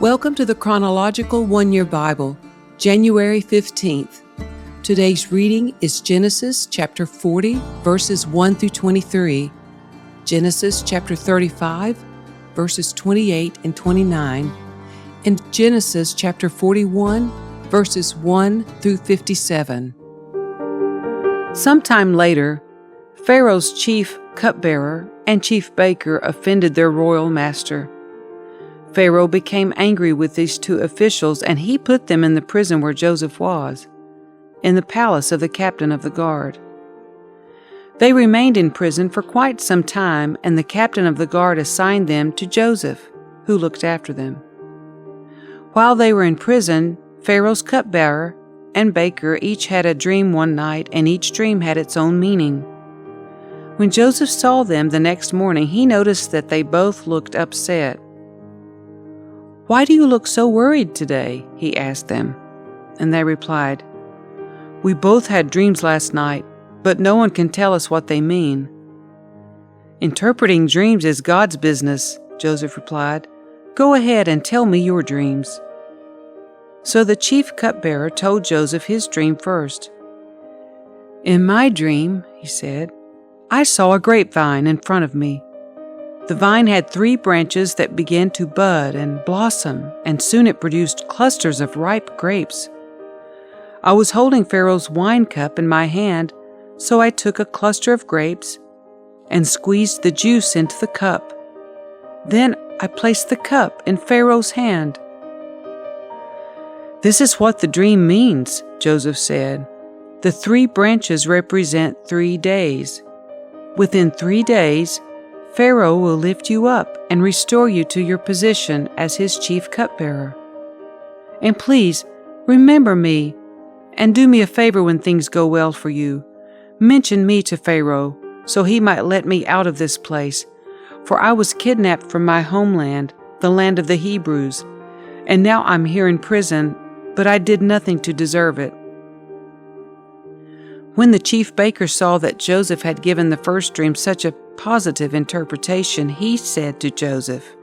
Welcome to the Chronological One-Year Bible, January 15th. Today's reading is Genesis chapter 40, verses 1 through 23, Genesis chapter 35, verses 28 and 29, and Genesis chapter 41, verses 1 through 57. Sometime later, Pharaoh's chief cupbearer and chief baker offended their royal master. Pharaoh became angry with these two officials, and he put them in the prison where Joseph was, in the palace of the captain of the guard. They remained in prison for quite some time, and the captain of the guard assigned them to Joseph, who looked after them. While they were in prison, Pharaoh's cupbearer and baker each had a dream one night, and each dream had its own meaning. When Joseph saw them the next morning, he noticed that they both looked upset. "Why do you look so worried today?" he asked them. And they replied, "We both had dreams last night, but no one can tell us what they mean." "Interpreting dreams is God's business," Joseph replied. "Go ahead and tell me your dreams." So the chief cupbearer told Joseph his dream first. "In my dream," he said, "I saw a grapevine in front of me. The vine had 3 branches that began to bud and blossom, and soon it produced clusters of ripe grapes. I was holding Pharaoh's wine cup in my hand, so I took a cluster of grapes and squeezed the juice into the cup. Then I placed the cup in Pharaoh's hand." "This is what the dream means," Joseph said. "The 3 branches represent 3 days. Within 3 days, Pharaoh will lift you up and restore you to your position as his chief cupbearer. And please, remember me, and do me a favor when things go well for you. Mention me to Pharaoh, so he might let me out of this place, for I was kidnapped from my homeland, the land of the Hebrews, and now I'm here in prison, but I did nothing to deserve it." When the chief baker saw that Joseph had given the first dream such a positive interpretation, he said to Joseph,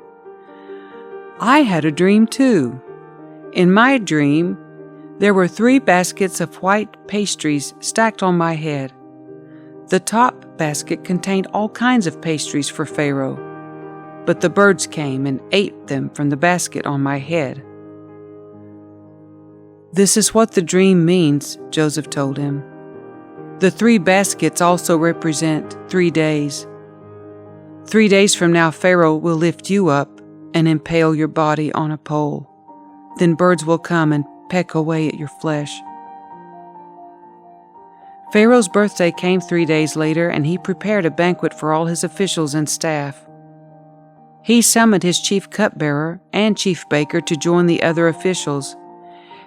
"I had a dream too. In my dream, there were 3 baskets of white pastries stacked on my head. The top basket contained all kinds of pastries for Pharaoh, but the birds came and ate them from the basket on my head." "This is what the dream means," Joseph told him. "The 3 baskets also represent 3 days. 3 days from now, Pharaoh will lift you up and impale your body on a pole. Then birds will come and peck away at your flesh." Pharaoh's birthday came 3 days later, and he prepared a banquet for all his officials and staff. He summoned his chief cupbearer and chief baker to join the other officials.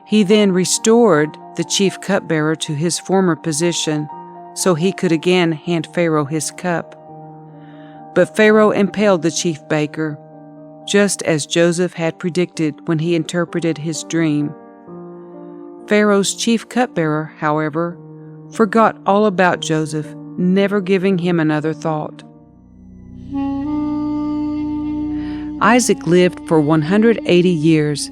He then restored the chief cupbearer to his former position so he could again hand Pharaoh his cup. But Pharaoh impaled the chief baker, just as Joseph had predicted when he interpreted his dream. Pharaoh's chief cupbearer, however, forgot all about Joseph, never giving him another thought. Isaac lived for 180 years.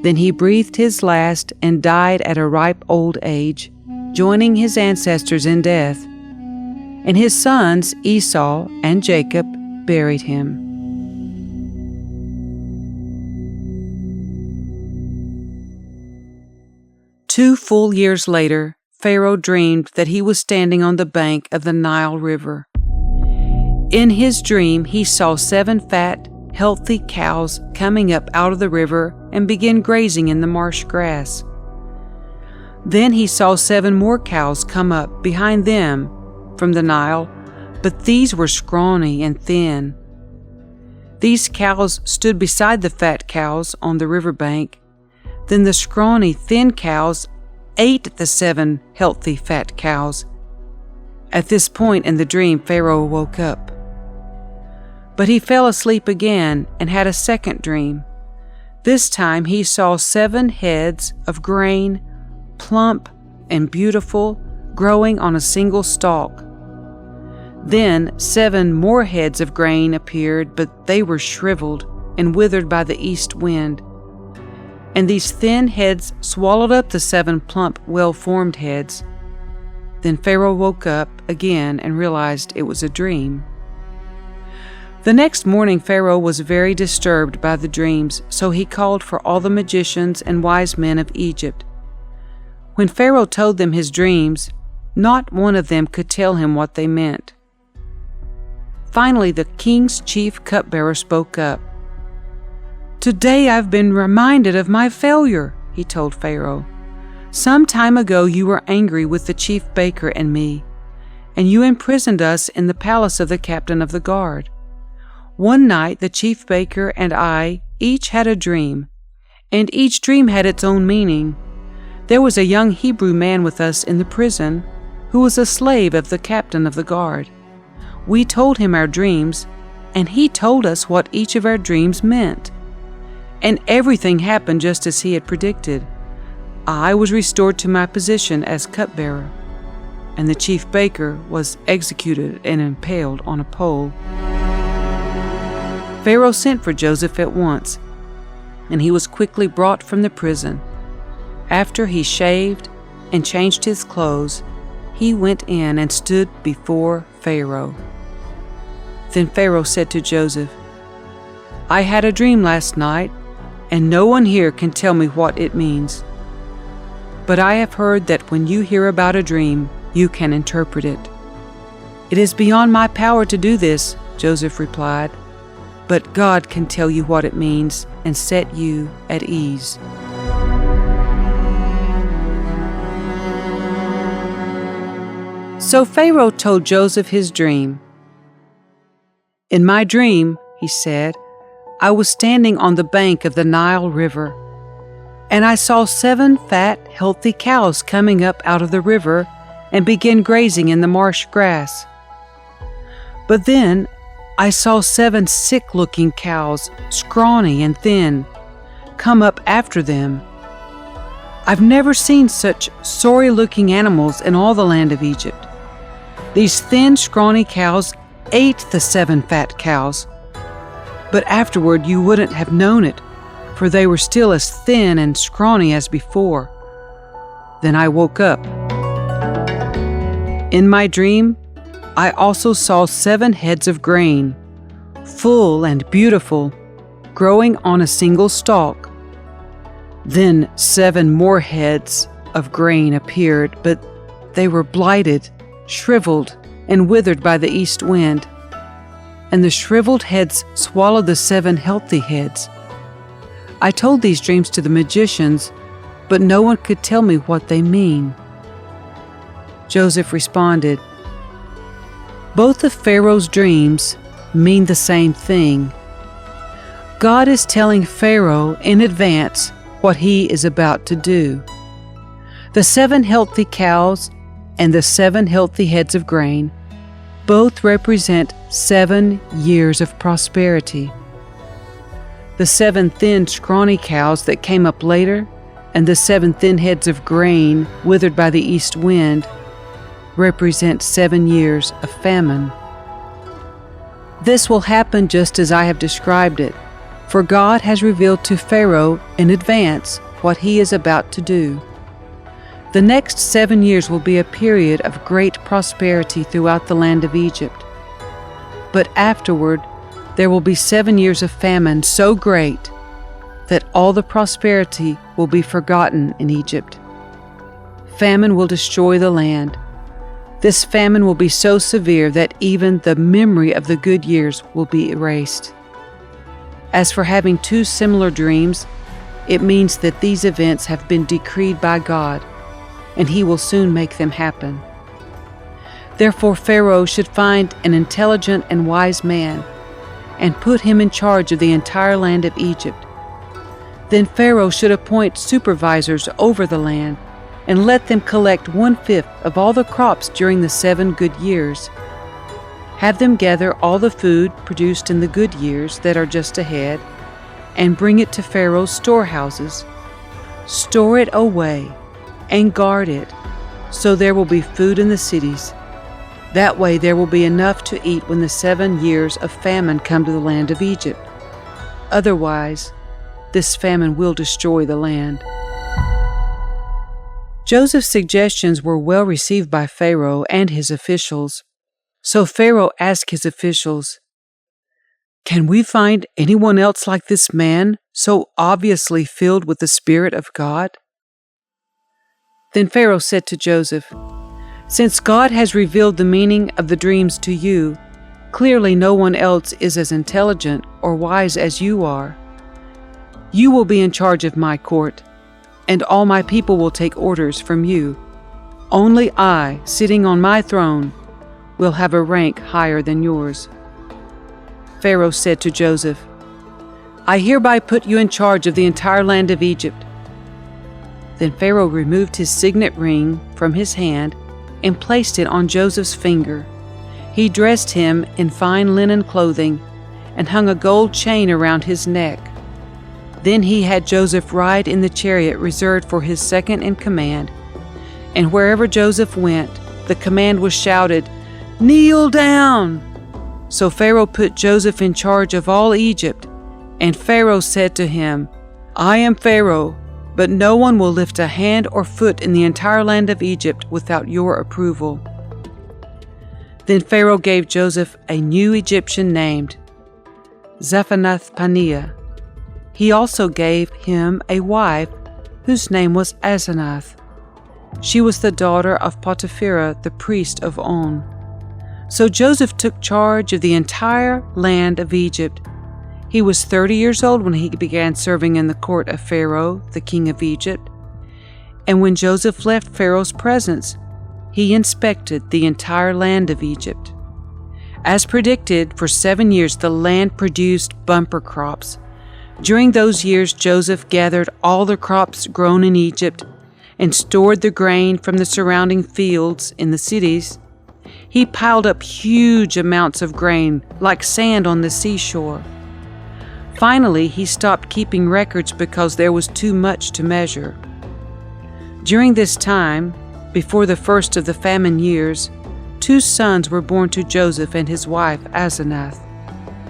Then he breathed his last and died at a ripe old age, joining his ancestors in death. And his sons, Esau and Jacob, buried him. Two full years later, Pharaoh dreamed that he was standing on the bank of the Nile River. In his dream, he saw 7 fat, healthy cows coming up out of the river and begin grazing in the marsh grass. Then he saw 7 more cows come up behind them from the Nile, but these were scrawny and thin. These cows stood beside the fat cows on the riverbank. Then the scrawny, thin cows ate the 7 healthy, fat cows. At this point in the dream, Pharaoh woke up. But he fell asleep again and had a second dream. This time he saw 7 heads of grain, plump and beautiful, growing on a single stalk. Then 7 more heads of grain appeared, but they were shriveled and withered by the east wind. And these thin heads swallowed up the 7 plump, well-formed heads. Then Pharaoh woke up again and realized it was a dream. The next morning Pharaoh was very disturbed by the dreams, so he called for all the magicians and wise men of Egypt. When Pharaoh told them his dreams, not one of them could tell him what they meant. Finally, the king's chief cupbearer spoke up. "Today I've been reminded of my failure," he told Pharaoh. "Some time ago you were angry with the chief baker and me, and you imprisoned us in the palace of the captain of the guard. One night the chief baker and I each had a dream, and each dream had its own meaning. There was a young Hebrew man with us in the prison who was a slave of the captain of the guard. We told him our dreams, and he told us what each of our dreams meant. And everything happened just as he had predicted. I was restored to my position as cupbearer, and the chief baker was executed and impaled on a pole." Pharaoh sent for Joseph at once, and he was quickly brought from the prison. After he shaved and changed his clothes, he went in and stood before Pharaoh. Then Pharaoh said to Joseph, "I had a dream last night, and no one here can tell me what it means. But I have heard that when you hear about a dream, you can interpret it." "It is beyond my power to do this," Joseph replied, "but God can tell you what it means and set you at ease." So Pharaoh told Joseph his dream. "In my dream," he said, "I was standing on the bank of the Nile River, and I saw 7 fat, healthy cows coming up out of the river and begin grazing in the marsh grass. But then I saw 7 sick-looking cows, scrawny and thin, come up after them. I've never seen such sorry-looking animals in all the land of Egypt. These thin, scrawny cows ate the 7 fat cows, but afterward you wouldn't have known it, for they were still as thin and scrawny as before. Then I woke up. In my dream, I also saw 7 heads of grain, full and beautiful, growing on a single stalk. Then 7 more heads of grain appeared, but they were blighted, shriveled, and withered by the east wind. And the shriveled heads swallowed the 7 healthy heads. I told these dreams to the magicians, but no one could tell me what they mean." Joseph responded, "Both of Pharaoh's dreams mean the same thing. God is telling Pharaoh in advance what he is about to do. The 7 healthy cows and the 7 healthy heads of grain both represent 7 years of prosperity. The 7 thin, scrawny cows that came up later and the 7 thin heads of grain withered by the east wind represent 7 years of famine. This will happen just as I have described it, for God has revealed to Pharaoh in advance what he is about to do. The next 7 years will be a period of great prosperity throughout the land of Egypt. But afterward, there will be 7 years of famine so great that all the prosperity will be forgotten in Egypt. Famine will destroy the land. This famine will be so severe that even the memory of the good years will be erased. As for having 2 similar dreams, it means that these events have been decreed by God, and he will soon make them happen. Therefore Pharaoh should find an intelligent and wise man and put him in charge of the entire land of Egypt. Then Pharaoh should appoint supervisors over the land and let them collect 1/5 of all the crops during the 7 good years. Have them gather all the food produced in the good years that are just ahead and bring it to Pharaoh's storehouses. Store it away and guard it, so there will be food in the cities. That way there will be enough to eat when the 7 years of famine come to the land of Egypt. Otherwise, this famine will destroy the land." Joseph's suggestions were well received by Pharaoh and his officials. So Pharaoh asked his officials, "Can we find anyone else like this man, so obviously filled with the Spirit of God?" Then Pharaoh said to Joseph, "Since God has revealed the meaning of the dreams to you, clearly no one else is as intelligent or wise as you are. You will be in charge of my court, and all my people will take orders from you. Only I, sitting on my throne, will have a rank higher than yours." Pharaoh said to Joseph, "I hereby put you in charge of the entire land of Egypt." Then Pharaoh removed his signet ring from his hand and placed it on Joseph's finger. He dressed him in fine linen clothing and hung a gold chain around his neck. Then he had Joseph ride in the chariot reserved for his second in command, and wherever Joseph went, the command was shouted, "Kneel down!" So Pharaoh put Joseph in charge of all Egypt, and Pharaoh said to him, "I am Pharaoh, but no one will lift a hand or foot in the entire land of Egypt without your approval." Then Pharaoh gave Joseph a new Egyptian named Zaphenath-paneah. He also gave him a wife whose name was Asenath. She was the daughter of Potiphera, the priest of On. So Joseph took charge of the entire land of Egypt. He was 30 years old when he began serving in the court of Pharaoh, the king of Egypt. And when Joseph left Pharaoh's presence, he inspected the entire land of Egypt. As predicted, for 7 years the land produced bumper crops. During those years, Joseph gathered all the crops grown in Egypt and stored the grain from the surrounding fields in the cities. He piled up huge amounts of grain, like sand on the seashore. Finally, he stopped keeping records because there was too much to measure. During this time, before the first of the famine years, 2 sons were born to Joseph and his wife Asenath,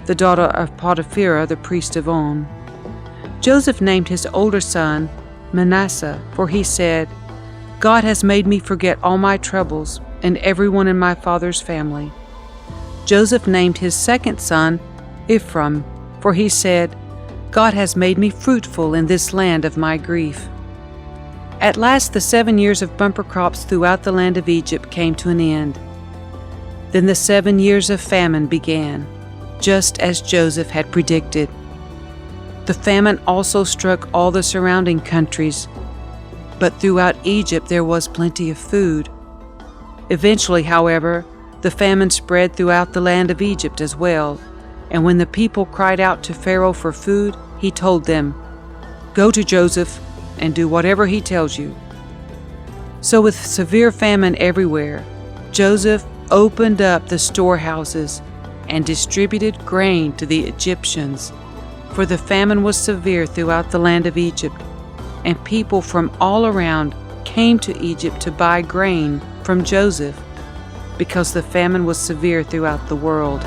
the daughter of Potiphera, the priest of On. Joseph named his older son Manasseh, for he said, "God has made me forget all my troubles and everyone in my father's family." Joseph named his second son Ephraim, for he said, "God has made me fruitful in this land of my grief." At last the 7 years of bumper crops throughout the land of Egypt came to an end. Then the 7 years of famine began, just as Joseph had predicted. The famine also struck all the surrounding countries, but throughout Egypt there was plenty of food. Eventually, however, the famine spread throughout the land of Egypt as well, and when the people cried out to Pharaoh for food, he told them, "Go to Joseph and do whatever he tells you." So with severe famine everywhere, Joseph opened up the storehouses and distributed grain to the Egyptians, for the famine was severe throughout the land of Egypt, and people from all around came to Egypt to buy grain from Joseph, because the famine was severe throughout the world.